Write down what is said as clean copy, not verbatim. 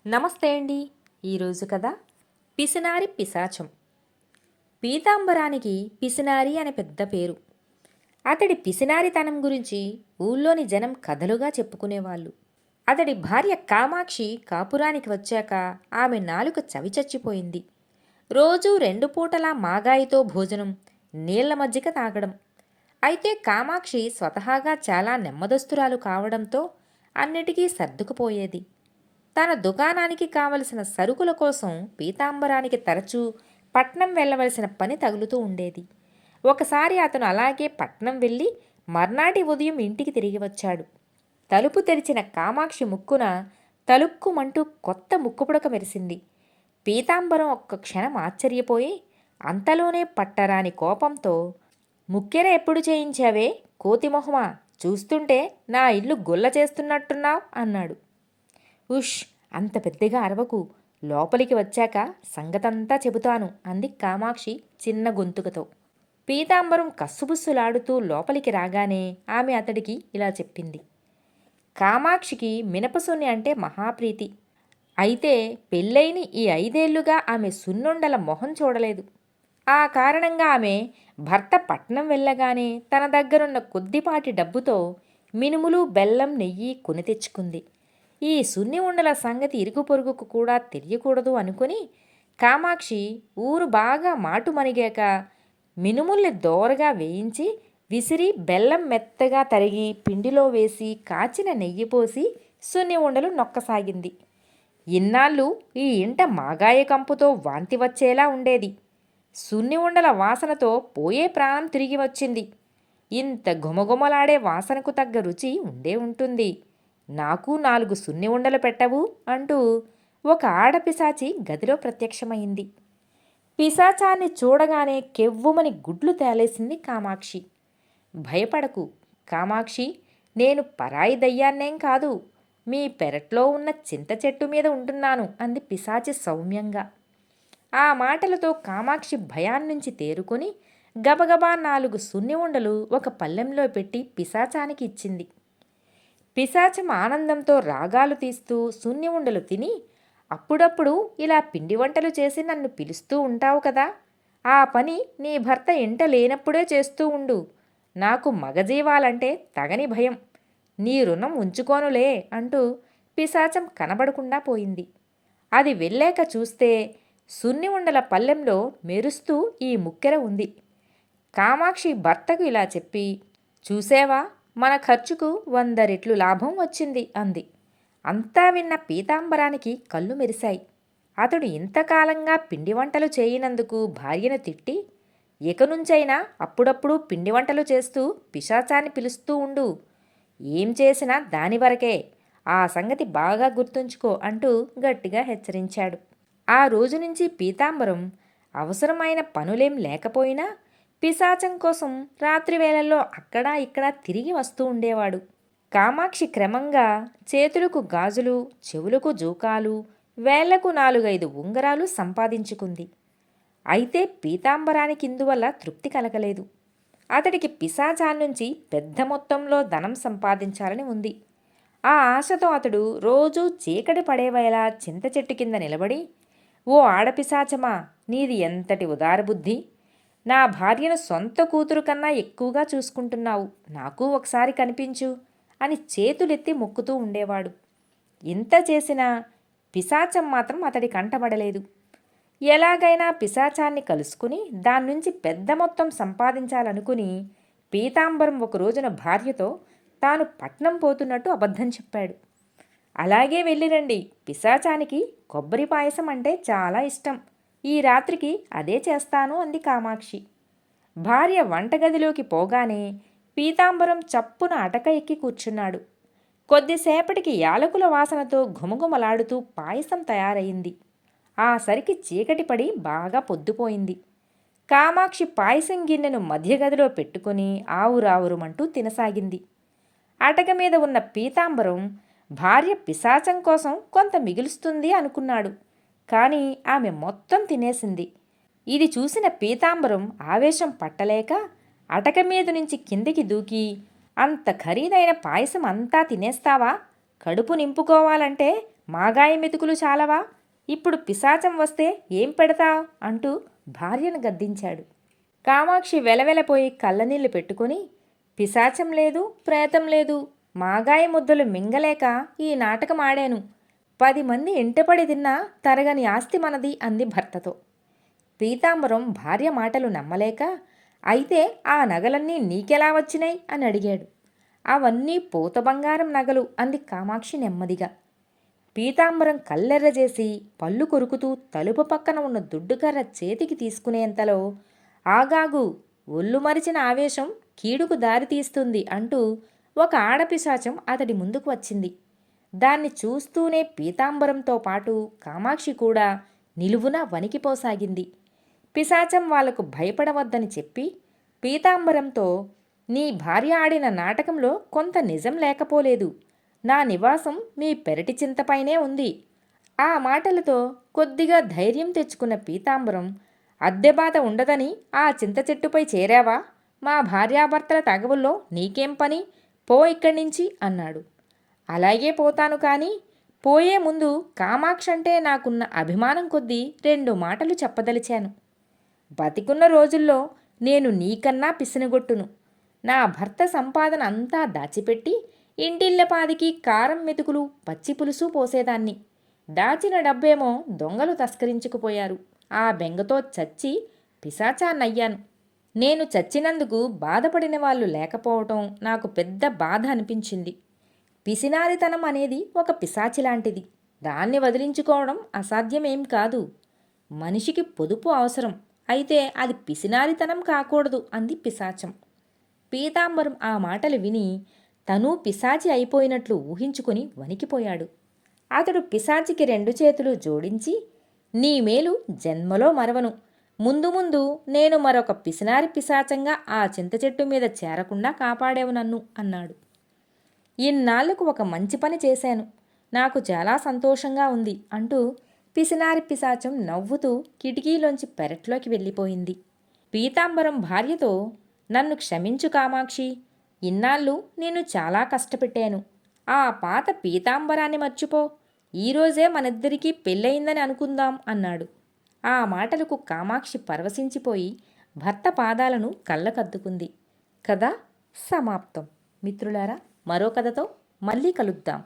నమస్తే అండి. ఈరోజు కథ పిసినారి పిశాచం. పీతాంబరానికి పిసినారి అనే పెద్ద పేరు. అతడి పిసినారితనం గురించి ఊళ్ళోని జనం కథలుగా చెప్పుకునేవాళ్ళు. అతడి భార్య కామాక్షి కాపురానికి వచ్చాక ఆమె నాలుక చవిచచ్చిపోయింది. రోజూ 2 పూటలా మాగాయితో భోజనం, నీళ్ల మజ్జిగ తాగడం. అయితే కామాక్షి స్వతహాగా చాలా నెమ్మదస్తురాలు కావడంతో అన్నిటికీ సర్దుకుపోయేది. తన దుకాణానికి కావలసిన సరుకుల కోసం పీతాంబరానికి తరచూ పట్నం వెళ్ళవలసిన పని తగులుతూ ఉండేది. ఒకసారి అతను అలాగే పట్నం వెళ్ళి మర్నాటి ఉదయం ఇంటికి తిరిగి వచ్చాడు. తలుపు తెరిచిన కామాక్షి ముక్కున తలుక్కుమంటూ కొత్త ముక్కుపుడక మెరిసింది. పీతాంబరం ఒక్క క్షణం ఆశ్చర్యపోయి అంతలోనే పట్టరాని కోపంతో, ముక్కెర ఎప్పుడు చేయించావే కోతిమొహమా, చూస్తుంటే నా ఇల్లు గొల్ల చేస్తున్నట్టున్నావ్ అన్నాడు. ఉష్, అంత పెద్దగా అరవకు, లోపలికి వచ్చాక సంగతంతా చెబుతాను అంది కామాక్షి చిన్న గొంతుకతో. పీతాంబరం కస్సుబుస్సులాడుతూ లోపలికి రాగానే ఆమె అతడికి ఇలా చెప్పింది. కామాక్షికి మినపసున్ని అంటే మహాప్రీతి. అయితే పెళ్ళైని ఈ 5 ఏళ్లుగా ఆమె సున్నుండల మొహం చూడలేదు. ఆ కారణంగా ఆమె భర్త పట్నం వెళ్ళగానే తన దగ్గరున్న కొద్దిపాటి డబ్బుతో మినుములు, బెల్లం, నెయ్యి కొని తెచ్చుకుంది. ఈ సున్ని ఉండల సంగతి ఇరుగు పొరుగుకు కూడా తెలియకూడదు అనుకుని కామాక్షి ఊరు బాగా మాటు మణిగాక మినుముల్ని దోరగా వేయించి విసిరి బెల్లం మెత్తగా తరిగి పిండిలో వేసి కాచిన నెయ్యి పోసి సున్ని ఉండలు నొక్కసాగింది. ఇన్నాళ్ళు ఈ ఇంట మాగాయ కంపుతో వాంతి వచ్చేలా ఉండేది. సున్ని ఉండల వాసనతో పోయే ప్రాణం తిరిగి వచ్చింది. ఇంత గుమగుమలాడే వాసనకు తగ్గ రుచి ఉండే ఉంటుంది. నాకు 4 సున్ని ఉండలు పెట్టవు అంటూ ఒక ఆడపిశాచి గదిలో ప్రత్యక్షమైంది. పిశాచాన్ని చూడగానే కెవ్వుమని గుడ్లు తేలేసింది కామాక్షి. భయపడకు కామాక్షి, నేను పరాయి దయ్యాన్నేం కాదు, మీ పెరట్లో ఉన్న చింత చెట్టు మీద ఉంటున్నాను అంది పిశాచి సౌమ్యంగా. ఆ మాటలతో కామాక్షి భయాన్నించి తేరుకొని గబగబా 4 సున్ని ఉండలు ఒక పళ్ళెంలో పెట్టి పిశాచానికి ఇచ్చింది. పిశాచం ఆనందంతో రాగాలు తీస్తూ సున్ని ఉండలు తిని, అప్పుడప్పుడు ఇలా పిండి వంటలు చేసి నన్ను పిలుస్తూ ఉంటావు కదా, ఆ పని నీ భర్త ఇంట లేనప్పుడే చేస్తూ ఉండు. నాకు మగజీవాలంటే తగని భయం, నీ రుణం ఉంచుకోనులే అంటూ పిశాచం కనబడకుండా పోయింది. అది వెళ్ళాక చూస్తే సున్ని ఉండల పళ్ళెంలో మెరుస్తూ ఈ ముక్కెర ఉంది. కామాక్షి భర్తకు ఇలా చెప్పి, చూసేవా, మన ఖర్చుకు 100 రెట్లు లాభం వచ్చింది అంది. అంతా విన్న పీతాంబరానికి కళ్ళు మెరిశాయి. అతడు ఇంతకాలంగా పిండి వంటలు చేయనందుకు భార్యను తిట్టి, ఇక నుంచైనా అప్పుడప్పుడు పిండి వంటలు చేస్తూ పిశాచాన్ని పిలుస్తూ ఉండు, ఏం చేసినా దాని వరకే, ఆ సంగతి బాగా గుర్తుంచుకో అంటూ గట్టిగా హెచ్చరించాడు. ఆ రోజు నుంచి పీతాంబరం అవసరమైన పనులేం లేకపోయినా పిశాచం కోసం రాత్రి వేళల్లో అక్కడా ఇక్కడా తిరిగి వస్తూ ఉండేవాడు. కామాక్షి క్రమంగా చేతులకు గాజులు, చెవులకు జూకాలు, వేళ్లకు 4-5 ఉంగరాలు సంపాదించుకుంది. అయితే పీతాంబరానికి ఇందువల్ల తృప్తి కలగలేదు. అతడికి పిశాచాన్నించి పెద్ద మొత్తంలో ధనం సంపాదించాలని ఉంది. ఆ ఆశతో అతడు రోజూ చీకటి పడేవేళ చింత చెట్టు కింద నిలబడి, ఓ ఆడపిశాచమా, నీది ఎంతటి ఉదారబుద్ధి, నా భార్యను సొంత కూతురు కన్నా ఎక్కువగా చూసుకుంటున్నావు, నాకు ఒకసారి కనిపించు అని చేతులెత్తి మొక్కుతూ ఉండేవాడు. ఇంత చేసినా పిశాచం మాత్రం అతడి కంటబడలేదు. ఎలాగైనా పిశాచాన్ని కలుసుకుని దాన్నుంచి పెద్ద మొత్తం సంపాదించాలనుకుని పీతాంబరం ఒక రోజున భార్యతో తాను పట్నం పోతున్నట్టు అబద్ధం చెప్పాడు. అలాగే వెళ్ళిరండి, పిశాచానికి కొబ్బరి పాయసం అంటే చాలా ఇష్టం, ఈ రాత్రికి అదే చేస్తాను అంది కామాక్షి. భార్య వంటగదిలోకి పోగానే పీతాంబరం చప్పున అటక ఎక్కి కూర్చున్నాడు. కొద్దిసేపటికి యాలకుల వాసనతో ఘుమఘుమలాడుతూ పాయసం తయారయింది. ఆ సరికి చీకటి పడి బాగా పొద్దుపోయింది. కామాక్షి పాయసం గిన్నెను మధ్యగదిలో పెట్టుకుని ఆవురావురుమంటూ తినసాగింది. అటక మీద ఉన్న పీతాంబరం భార్య పిశాచం కోసం కొంత మిగులుస్తుంది అనుకున్నాడు. కానీ ఆమె మొత్తం తినేసింది. ఇది చూసిన పీతాంబరం ఆవేశం పట్టలేక అటక మీద నుంచి కిందికి దూకి, అంత ఖరీదైన పాయసం అంతా తినేస్తావా, కడుపు నింపుకోవాలంటే మాగాయ మెతుకులు చాలవా? ఇప్పుడు పిశాచం వస్తే ఏం పెడతావ్ అంటూ భార్యను గద్దించాడు. కామాక్షి వెలవెలపోయి కళ్ళనీళ్లు పెట్టుకుని, పిశాచం లేదు, ప్రేతం లేదు, మాగాయ ముద్దలు మింగలేక ఈ నాటకం ఆడాను. 10 మంది ఇంటపడి తిన్నా తరగని ఆస్తి మనది అంది భర్తతో. పీతాంబరం భార్య మాటలు నమ్మలేక, అయితే ఆ నగలన్నీ నీకెలా వచ్చినాయి అని అడిగాడు. అవన్నీ పూత బంగారం నగలు అంది కామాక్షి నెమ్మదిగా. పీతాంబరం కళ్ళెర్రజేసి పళ్ళు కొరుకుతూ తలుపు పక్కన ఉన్న దుడ్డుకర్ర చేతికి తీసుకునేంతలో, ఆగాగు, ఒళ్ళు మరిచిన ఆవేశం కీడుకు దారితీస్తుంది అంటూ ఒక ఆడపిశాచం అతడి ముందుకు వచ్చింది. దాన్ని చూస్తూనే పీతాంబరంతో పాటు కామాక్షి కూడా నిలువున వణికిపోసాగింది. పిశాచం వాళ్లకు భయపడవద్దని చెప్పి పీతాంబరంతో, నీ భార్య ఆడిన నాటకంలో కొంత నిజం లేకపోలేదు. నా నివాసం మీ పెరటి చింతపైనే ఉంది. ఆ మాటలతో కొద్దిగా ధైర్యం తెచ్చుకున్న పీతాంబరం, అద్దెబాధ ఉండదని ఆ చింత చెట్టుపై చేరావా? మా భార్యాభర్తల తగవుల్లో నీకేం పని? పో ఇక్కడి నుంచి అన్నాడు. అలాగే పోతాను, కానీ పోయే ముందు కామాక్షంటే నాకున్న అభిమానం కొద్దీ 2 మాటలు చెప్పదలిచాను. బతికున్న రోజుల్లో నేను నీకన్నా పిసినగొట్టును. నా భర్త సంపాదన అంతా దాచిపెట్టి ఇంటిల్లపాదికి కారం మెతుకులు పచ్చి పులుసు పోసేదాన్ని. దాచిన డబ్బేమో దొంగలు తస్కరించుకుపోయారు. ఆ బెంగతో చచ్చి పిశాచాన్నయ్యాను. నేను చచ్చినందుకు బాధపడిన వాళ్ళు లేకపోవటం నాకు పెద్ద బాధ అనిపించింది. పిసినారితనం అనేది ఒక పిశాచిలాంటిది. దాన్ని వదిలించుకోవడం అసాధ్యమేం కాదు. మనిషికి పొదుపు అవసరం, అయితే అది పిసినారితనం కాకూడదు అంది పిశాచం. పీతాంబరం ఆ మాటలు విని తనూ పిశాచి అయిపోయినట్లు ఊహించుకుని వణికిపోయాడు. అతడు పిశాచికి 2 చేతులు జోడించి, నీ మేలు జన్మలో మరవను. ముందు ముందు నేను మరొక పిసినారి పిశాచంగా ఆ చింతచెట్టు మీద చేరకుండా కాపాడేవు నన్ను అన్నాడు. ఇన్నాళ్లకు ఒక మంచి పని చేశాను. నాకు చాలా సంతోషంగా ఉంది అంటూ పిసినారి పిశాచం నవ్వుతూ కిటికీలోంచి పెరట్లోకి వెళ్ళిపోయింది. పీతాంబరం భార్యతో, నన్ను క్షమించు కామాక్షి. ఇన్నాళ్ళు నేను చాలా కష్టపెట్టాను. ఆ పాత పీతాంబరాన్ని మర్చిపో. ఈరోజే మనిద్దరికీ పెళ్ళయిందని అనుకుందాం అన్నాడు. ఆ మాటలకు కామాక్షి పరవశించిపోయి భర్త పాదాలను కళ్ళకద్దుకుంది. కథ సమాప్తం. మిత్రులారా, మరో కథతో మళ్ళీ కలుద్దాం.